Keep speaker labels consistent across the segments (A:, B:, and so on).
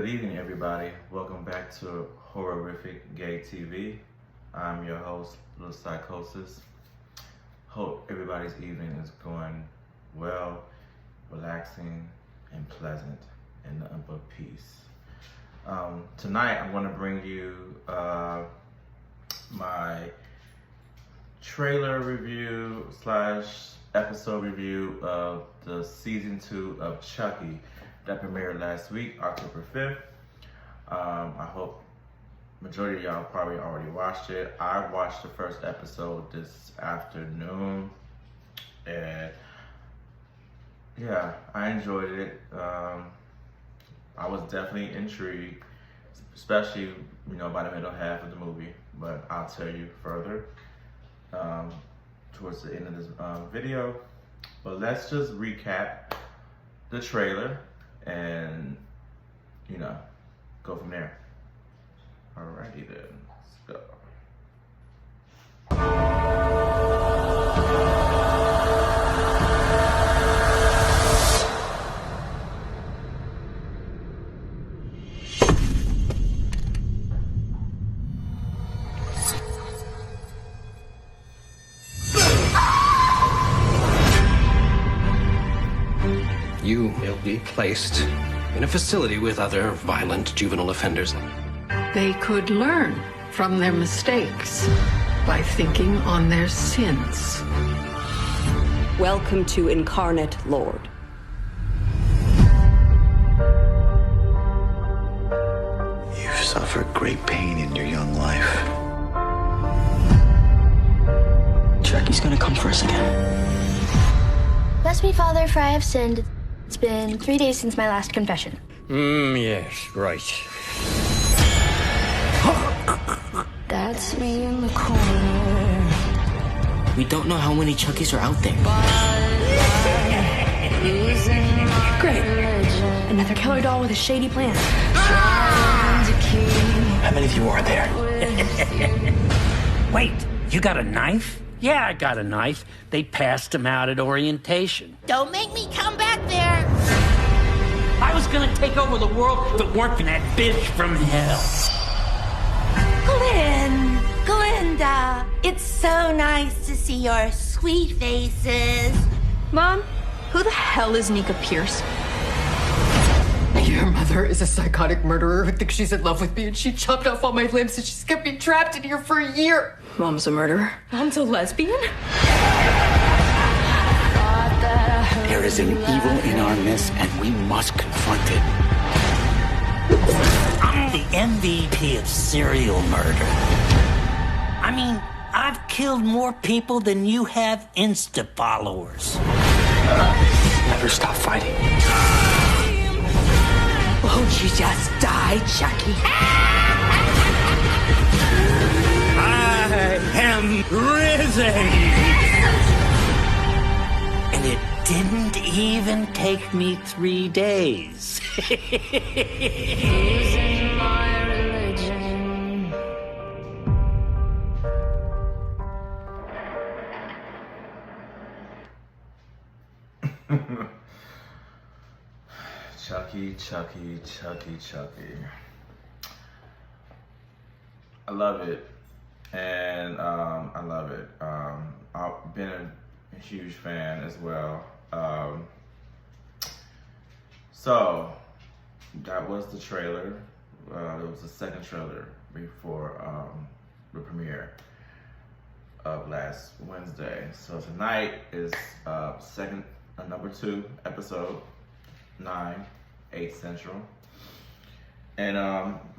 A: Good evening, everybody. Welcome back to Horrorific-GayTV. I'm your host, Little Psychosis. Hope everybody's evening is going well, relaxing, and pleasant, in the upper peace. Tonight, I'm going to bring you my trailer review / episode review of the season 2 of Chucky that premiered last week, October 5th. I hope majority of y'all probably already watched it. I watched the first episode this afternoon, and yeah, I enjoyed it. I was definitely intrigued, especially by the middle half of the movie, but I'll tell you further towards the end of this video. But let's just recap the trailer and go from there. Alrighty then, let's go.
B: You will be placed in a facility with other violent juvenile offenders.
C: They could learn from their mistakes by thinking on their sins.
D: Welcome to Incarnate Lord.
E: You've suffered great pain in your young life.
F: Chucky's gonna come for us again.
G: Bless me, Father, for I have sinned. It's been 3 days since my last confession.
F: Yes, right.
G: That's me in the corner.
F: We don't know how many Chucky's are out there.
G: Great. Another killer doll with a shady plan.
F: How many of you are there?
H: Wait, you got a knife? Yeah, I got a knife. They passed them out at orientation.
I: Don't make me come back there!
H: I was gonna take over the world, but weren't that bitch from hell.
I: Glinda, it's so nice to see your sweet faces.
C: Mom, who the hell is Nika Pierce? Your mother is a psychotic murderer who thinks she's in love with me, and she chopped off all my limbs, and she's kept me trapped in here for a year. Mom's a murderer. Mom's a lesbian?
F: There is an evil in our midst, and we must confront it.
H: I'm the MVP of serial murder. I mean, I've killed more people than you have Insta followers.
F: Never stop fighting.
I: Won't you just die, Chucky?
H: I am risen! And it didn't even take me 3 days.
I: Losing my religion.
A: Chucky. I love it, and I love it. I've been a huge fan as well. So that was the trailer. It was the second trailer before the premiere of last Wednesday. So tonight is number 2 episode, 9, 8 Central. And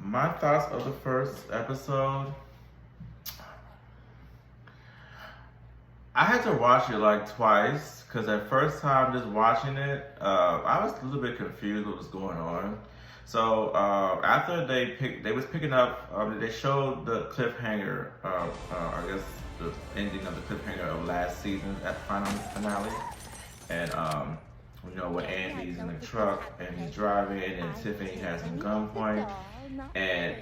A: my thoughts of the first episode, I had to watch it like twice, because at first time just watching it, I was a little bit confused what was going on. So after they was picking up, they showed the cliffhanger, I guess the ending of the cliffhanger of last season at the final finale. And when Andy's in the truck and he's driving and Tiffany has him gunpoint, and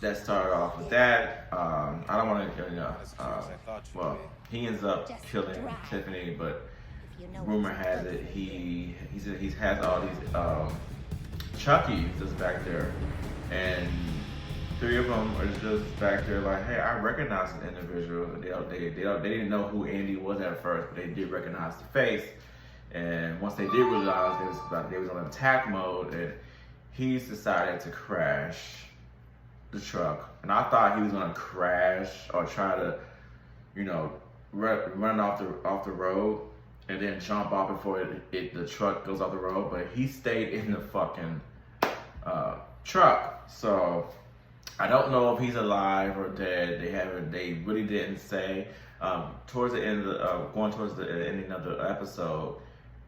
A: that started off with that. I don't want to, well, he ends up killing Tiffany, but rumor has it he has all these Chucky's just back there, and 3 of them are just back there like, hey, I recognize an individual. They didn't know who Andy was at first, but they did recognize the face. And once they did realize they was on attack mode, and he's decided to crash the truck. And I thought he was gonna crash or try to, run off the road and then jump off before the truck goes off the road. But he stayed in the fucking truck. So I don't know if he's alive or dead. They really didn't say. Towards the end going towards the ending of the episode,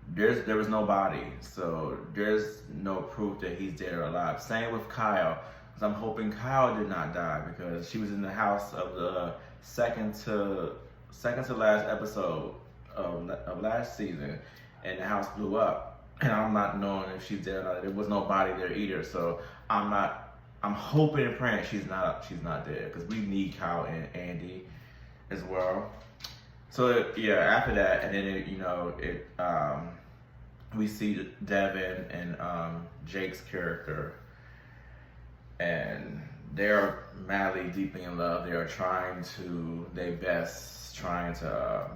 A: there was no body, so there's no proof that he's dead or alive. Same with Kyle, because I'm hoping Kyle did not die, because she was in the house of the second to last episode of last season, and the house blew up. And I'm not knowing if she's dead or not. There was no body there either, so I'm hoping and praying she's not dead, because we need Kyle and Andy as well. So yeah, after that, and then we see Devin and Jake's character, and they're madly, deeply in love. They are trying to their best, trying to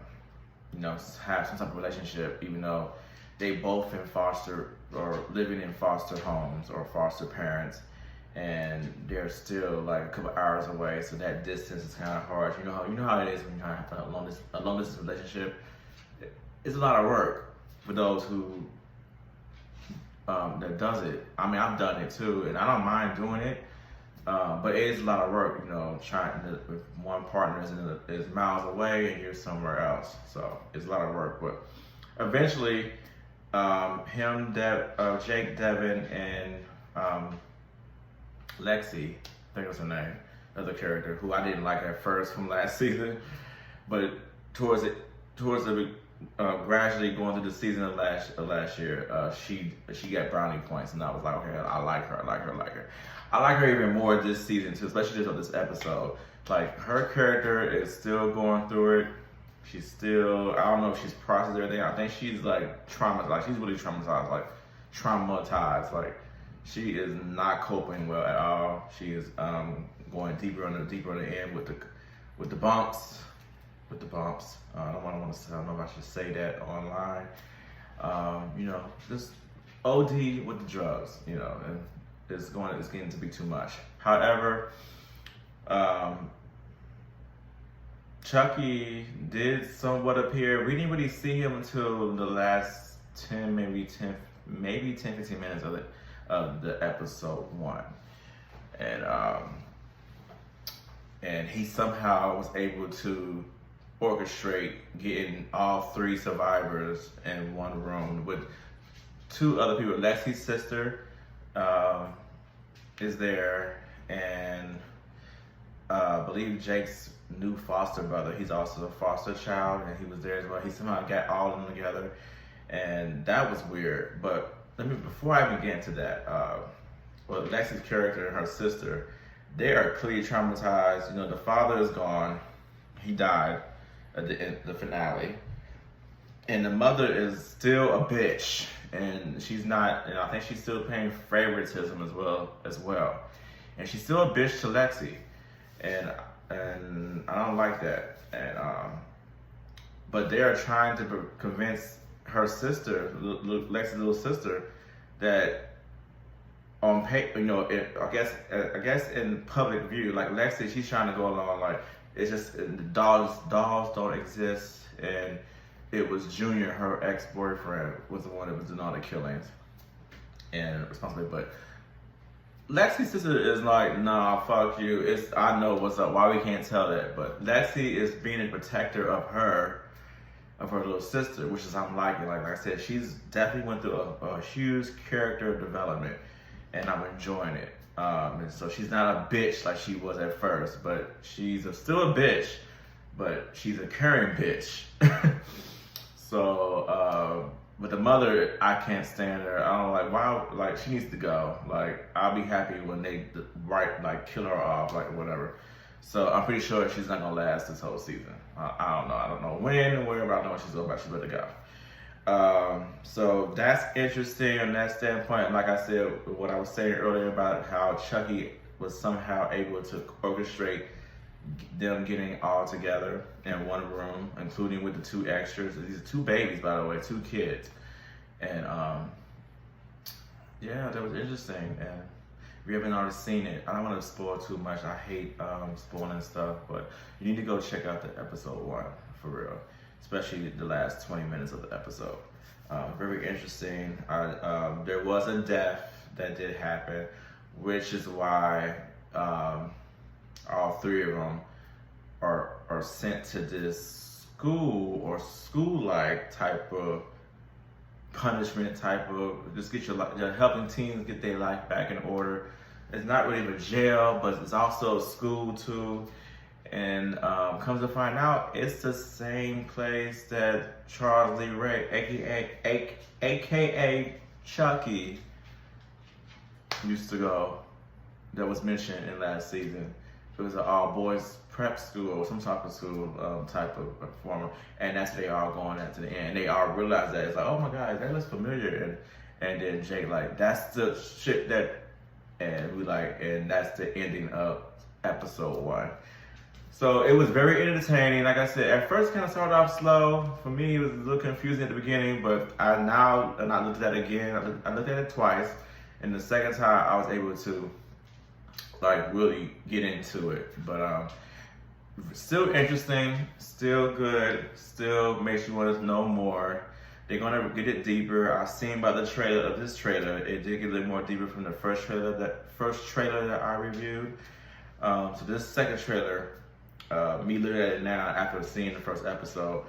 A: have some type of relationship, even though they both in foster or living in foster homes or foster parents, and they're still like a couple hours away. So that distance is kind of hard. You know how it is when you have a long distance relationship. It's a lot of work for those who that does it. I mean, I've done it too, and I don't mind doing it. But it is a lot of work, trying to, if one partner is miles away and you're somewhere else. So it's a lot of work. But eventually, Jake, Devin, and Lexi, I think was her name, another character who I didn't like at first from last season, but towards the gradually going through the season of last year, she got brownie points, and I was like, okay, I like her. I like her even more this season too, especially just on this episode. Like, her character is still going through it. She's still, I don't know if she's processed everything. I think she's like traumatized. Like, she's really traumatized. Like, she is not coping well at all. She is going deeper on the end with the bumps. I don't want to say, I don't know if I should say that online. Just OD with the drugs, and it's getting to be too much. However, Chucky did somewhat appear. We didn't really see him until the last 10, maybe 15 minutes of the episode 1. And he somehow was able to orchestrate getting all 3 survivors in one room with 2 other people. Lexi's sister is there, and I believe Jake's new foster brother, he's also a foster child, and he was there as well. He somehow got all of them together, and that was weird. But before I even get into that, Lexi's character and her sister, they are clearly traumatized. The father is gone. He died at the finale. And the mother is still a bitch. And she's not, and I think she's still paying favoritism as well. And she's still a bitch to Lexi. And I don't like that. And but they are trying to convince her sister, Lexi's little sister, that on paper, I guess in public view, like Lexi, she's trying to go along like it's just dolls don't exist, and it was Junior, her ex-boyfriend, was the one that was doing all the killings and responsibility. But Lexi's sister is like, nah, fuck you. I know what's up. Why we can't tell that? But Lexi is being a protector of her little sister, which is I'm liking. Like I said, she's definitely went through a huge character development, and I'm enjoying it. And so she's not a bitch like she was at first, but she's still a bitch, but she's a caring bitch. So, but the mother, I can't stand her. I don't like, why, like, she needs to go. Like, I'll be happy when they kill her off, like, whatever. So I'm pretty sure she's not gonna last this whole season. I don't know when and where, but I know she's over. She better go. So that's interesting on that standpoint. And like I said, what I was saying earlier about how Chucky was somehow able to orchestrate them getting all together in one room, including with the 2 extras. These are 2 babies, by the way, 2 kids. And yeah, that was interesting. And if you haven't already seen it, I don't want to spoil too much. I hate spoiling stuff, but you need to go check out the episode 1 for real, especially the last 20 minutes of the episode. Very interesting. There was a death that did happen, which is why all 3 of them are sent to this school or school-like type of punishment, type of just get your helping teens get their life back in order. It's not really a jail, but it's also a school too. And comes to find out, it's the same place that Charles Lee Ray, aka Chucky, used to go. That was mentioned in last season. It was an all-boys prep school or some type of school type of former, and that's what they all going at to the end. They all realize that it's like, oh my God, that looks familiar, and then Jake like, that's the shit that, and we like, and that's the ending of episode 1. So it was very entertaining. Like I said, at first kind of started off slow. For me, it was a little confusing at the beginning, but I looked at it again. I looked at it twice, and the second time I was able to like really get into it. But still interesting, still good, still makes you want to know more. They're gonna get it deeper. I've seen by the trailer of this trailer, it did get a little more deeper from the first trailer that I reviewed. So this second trailer, me looking at it now after seeing the first episode,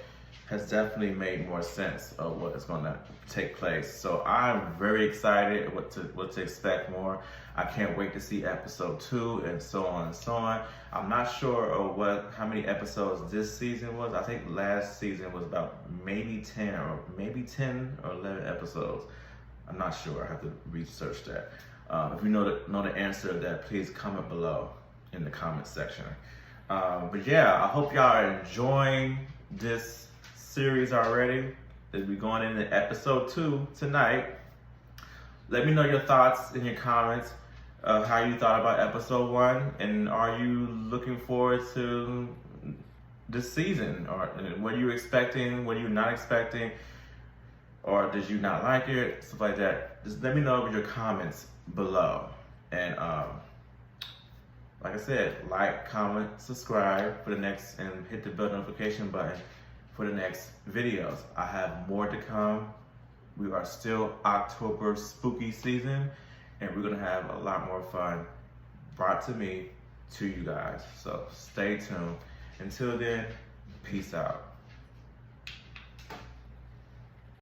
A: has definitely made more sense of what is going to take place. So I'm very excited what to expect more. I can't wait to see episode 2 and so on and so on. I'm not sure of how many episodes this season was. I think last season was about maybe 10 or 11 episodes. I'm not sure. I have to research that. If you know the answer to that, please comment below in the comment section. But yeah, I hope y'all are enjoying this series already. As we're going into episode 2 tonight. Let me know your thoughts in your comments of how you thought about episode 1, and are you looking forward to this season, or what are you expecting, what are you not expecting, or did you not like it, stuff like that. Just let me know with your comments below. And like I said, like, comment, subscribe for the next, and hit the bell notification button for the next videos. I have more to come. We are still October spooky season, and we're gonna have a lot more fun brought to me, to you guys. So stay tuned. Until then, peace out.